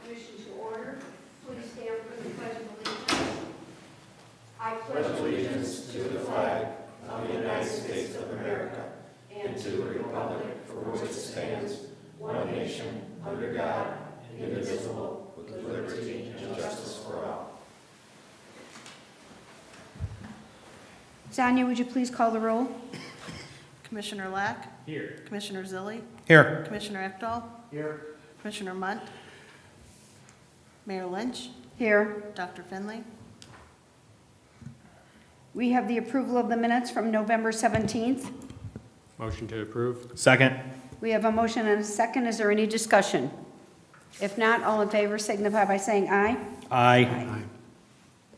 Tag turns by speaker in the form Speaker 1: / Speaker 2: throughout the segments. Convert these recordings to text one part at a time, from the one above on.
Speaker 1: Commission to order. Please stand for the Pledge of Allegiance. I pledge allegiance to the flag of the United States of America and to the republic for which it stands, one nation, under God, indivisible, with liberty and justice for all.
Speaker 2: Sonia, would you please call the roll?
Speaker 3: Commissioner Lack?
Speaker 4: Here.
Speaker 3: Commissioner Zilli?
Speaker 4: Here.
Speaker 3: Commissioner Ekdahl?
Speaker 4: Here.
Speaker 3: Commissioner Munt? Mayor Lynch?
Speaker 2: Here.
Speaker 3: Dr. Finley?
Speaker 2: We have the approval of the minutes from November 17th.
Speaker 4: Motion to approve. Second.
Speaker 2: We have a motion and a second. Is there any discussion? If not, all in favor signify by saying aye.
Speaker 4: Aye.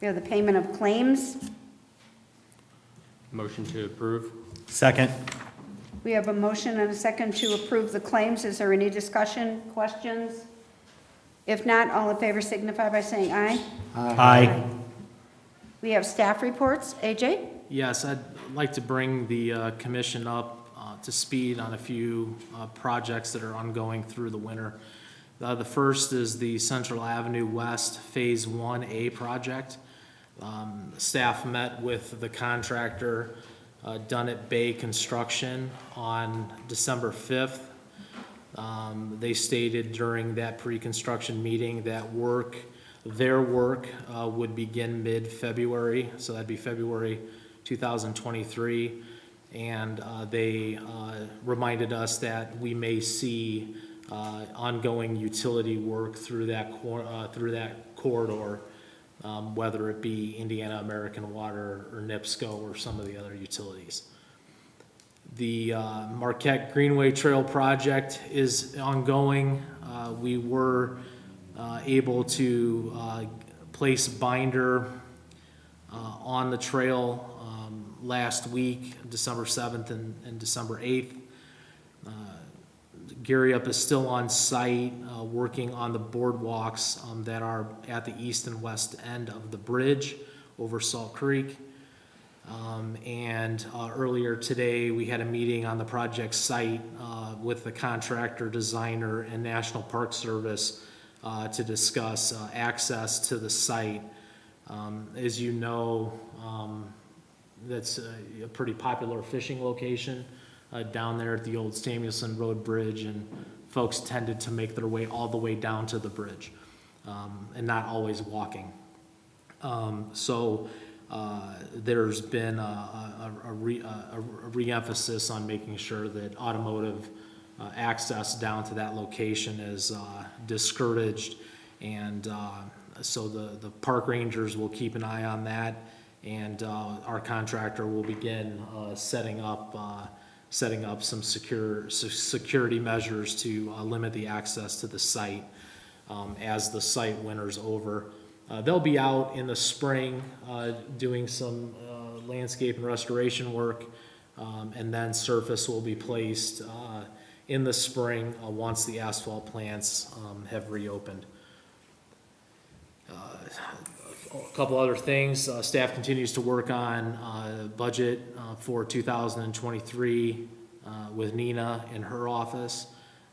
Speaker 2: We have the payment of claims.
Speaker 4: Motion to approve. Second.
Speaker 2: We have a motion and a second to approve the claims. Is there any discussion, questions? If not, all in favor signify by saying aye.
Speaker 4: Aye.
Speaker 2: We have staff reports. AJ?
Speaker 5: Yes, I'd like to bring the commission up to speed on a few projects that are ongoing through the winter. The first is the Central Avenue West Phase 1A project. Staff met with the contractor, Dunnett Bay Construction, on December 5th. They stated during that pre-construction meeting that their work would begin mid-February, so that'd be February 2023. And they reminded us that we may see ongoing utility work through that corridor, whether it be Indiana American Water or NIPSCO or some of the other utilities. The Marquette Greenway Trail project is ongoing. We were able to place binder on the trail last week, December 7th and December 8th. Gary Up is still on site working on the boardwalks that are at the east and west end of the bridge over Salt Creek. Earlier today, we had a meeting on the project site with the contractor, designer, and National Park Service to discuss access to the site. As you know, that's a pretty popular fishing location down there at the old Samuelson Road Bridge, and folks tended to make their way all the way down to the bridge and not always walking. There's been a re-emphasis on making sure that automotive access down to that location is discouraged, and So the park rangers will keep an eye on that, and our contractor will begin setting up some security measures to limit the access to the site as the site winters over. They'll be out in the spring doing some landscape and restoration work, and then surface will be placed in the spring once the asphalt plants have reopened. A couple other things, staff continues to work on budget for 2023 with Nina in her office,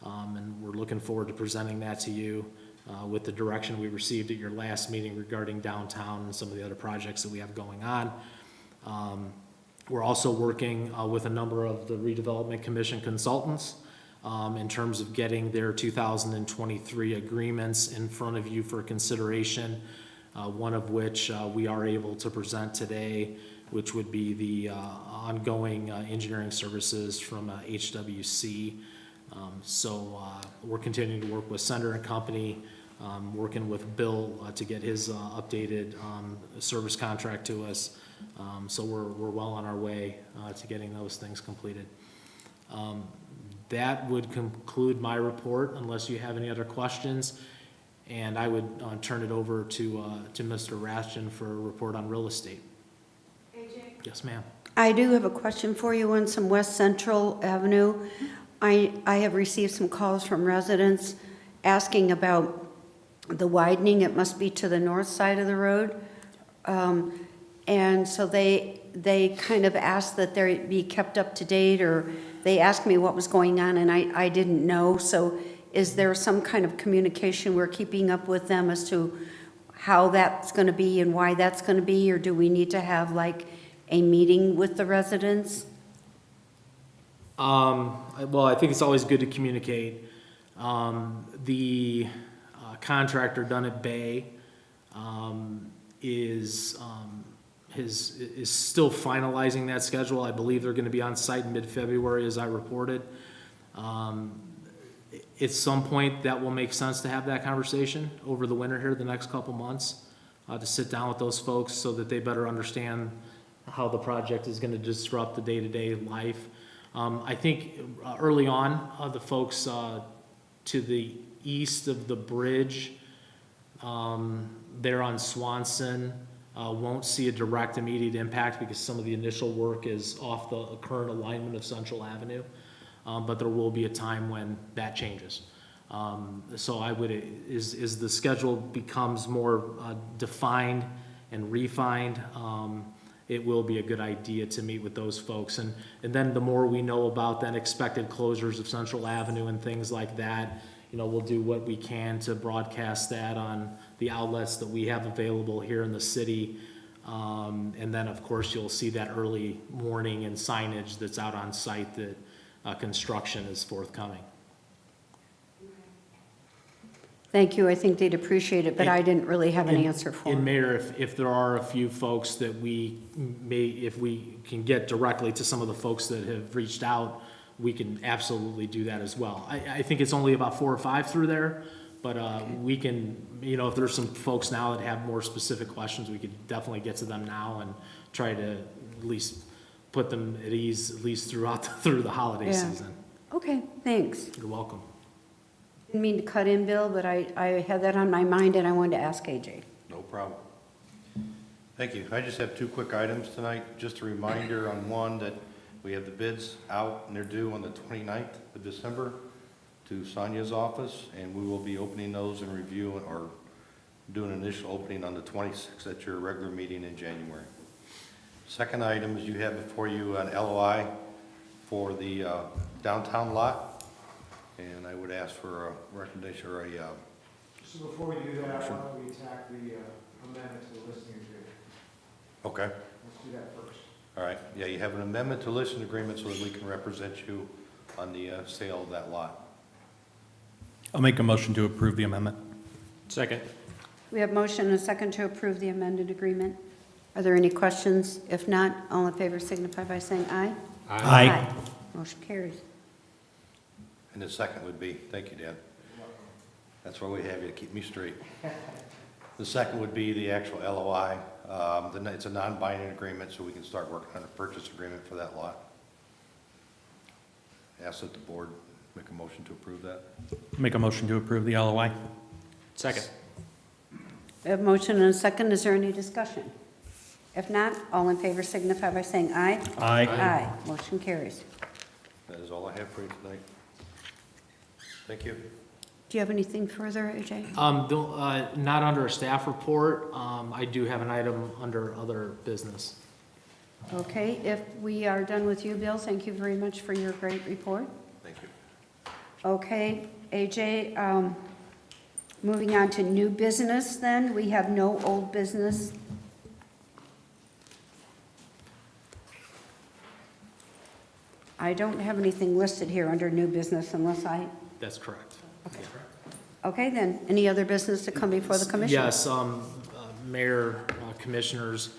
Speaker 5: and we're looking forward to presenting that to you with the direction we received at your last meeting regarding downtown and some of the other projects that we have going on. We're also working with a number of the Redevelopment Commission consultants in terms of getting their 2023 agreements in front of you for consideration, one of which we are able to present today, which would be the ongoing engineering services from HWC. So we're continuing to work with Sender and Company, working with Bill to get his updated service contract to us. So we're well on our way to getting those things completed. That would conclude my report unless you have any other questions. And I would turn it over to Mr. Rashton for a report on real estate.
Speaker 1: AJ?
Speaker 5: Yes, ma'am.
Speaker 2: I do have a question for you on some West Central Avenue. I have received some calls from residents asking about the widening. It must be to the north side of the road. And so they kind of asked that they be kept up to date, or they asked me what was going on, and I didn't know. So is there some kind of communication we're keeping up with them as to how that's going to be and why that's going to be, or do we need to have like a meeting with the residents?
Speaker 5: Well, I think it's always good to communicate. The contractor done at Bay is still finalizing that schedule. I believe they're going to be on site in mid-February, as I reported. At some point, that will make sense to have that conversation over the winter here, the next couple months, to sit down with those folks so that they better understand how the project is going to disrupt the day-to-day life. I think early on, the folks to the east of the bridge, there on Swanson, won't see a direct immediate impact because some of the initial work is off the current alignment of Central Avenue. But there will be a time when that changes. So I would, as the schedule becomes more defined and refined, it will be a good idea to meet with those folks. And then the more we know about then expected closures of Central Avenue and things like that, we'll do what we can to broadcast that on the outlets that we have available here in the city. And then, of course, you'll see that early warning and signage that's out on site that construction is forthcoming.
Speaker 2: Thank you. I think they'd appreciate it, but I didn't really have an answer for
Speaker 5: And
Speaker 2: them.
Speaker 5: Mayor, if there are a few folks that if we can get directly to some of the folks that have reached out, we can absolutely do that as well. I think it's only about 4 or 5 through there, but we can, if there's some folks now that have more specific questions, we could definitely get to them now and try to at least put them at ease, at least through the holiday
Speaker 2: Yeah.
Speaker 5: season.
Speaker 2: Okay, thanks.
Speaker 5: You're welcome.
Speaker 2: Didn't mean to cut in, Bill, but I had that on my mind and I wanted to ask AJ.
Speaker 6: No problem. Thank you. I just have 2 quick items tonight. Just a reminder on one that we have the bids out and they're due on the 29th of December to Sonia's office, and we will be opening those and reviewing or doing an initial opening on the 26th at your regular meeting in January. Second item is you have before you an LOI for the downtown lot, and I would ask for a recommendation or a
Speaker 7: So before we do that, why don't we attack the amendment to the listing agreement?
Speaker 6: okay.
Speaker 7: Let's do that first.
Speaker 6: All right, yeah, you have an amendment to listing agreement so that we can represent you on the sale of that lot.
Speaker 4: I'll make a motion to approve the amendment.
Speaker 5: Second.
Speaker 2: We have motion and a second to approve the amended agreement. Are there any questions? If not, all in favor signify by saying aye.
Speaker 4: Aye.
Speaker 2: Motion carries.
Speaker 6: And the second would be, thank you, Dan. That's why we have you, to keep me straight. The second would be the actual LOI. It's a non-binding agreement, so we can start working on a purchase agreement for that lot. Ask that the board make a motion to approve that.
Speaker 4: Make a motion to approve the LOI.
Speaker 5: Second.
Speaker 2: We have a motion and a second. Is there any discussion? If not, all in favor signify by saying aye.
Speaker 4: Aye.
Speaker 2: Aye. Motion carries.
Speaker 6: That is all I have for you tonight. Thank you.
Speaker 2: Do you have anything further, AJ?
Speaker 5: Not under a staff report. I do have an item under other business.
Speaker 2: Okay, if we are done with you, Bill, thank you very much for your great report.
Speaker 6: Thank you.
Speaker 2: Okay, AJ, moving on to new business then, we have no old business. I don't have anything listed here under new business unless I,
Speaker 5: That's correct.
Speaker 2: okay then, any other business to come before the commission?
Speaker 5: Yes, Mayor, Commissioners,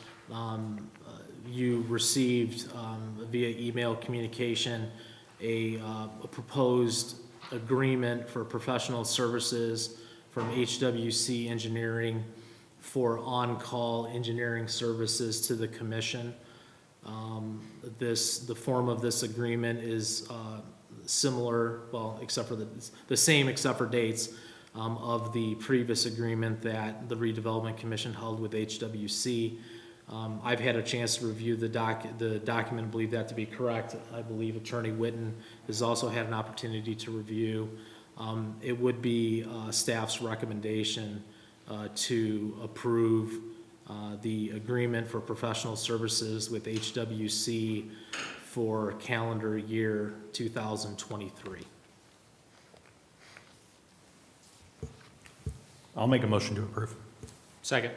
Speaker 5: you received via email communication a proposed agreement for professional services from HWC Engineering for on-call engineering services to the commission. The form of this agreement is similar, well, except for the same except for dates of the previous agreement that the Redevelopment Commission held with HWC. I've had a chance to review the document, believe that to be correct. I believe Attorney Witten has also had an opportunity to review. It would be staff's recommendation to approve the agreement for professional services with HWC for calendar year 2023.
Speaker 4: I'll make a motion to approve.
Speaker 5: Second.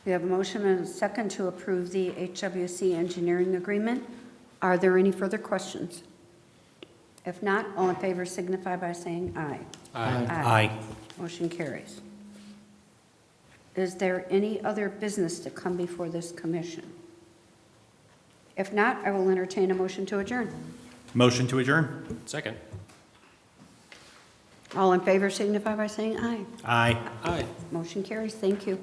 Speaker 2: We have a motion and a second to approve the HWC engineering agreement. Are there any further questions? If not, all in favor signify by saying aye.
Speaker 4: Aye.
Speaker 2: Motion carries. Is there any other business to come before this commission? If not, I will entertain a motion to adjourn.
Speaker 4: Motion to
Speaker 5: Second.
Speaker 2: All in favor signify by saying aye.
Speaker 4: Aye.
Speaker 5: Aye.
Speaker 2: Motion carries. Thank you.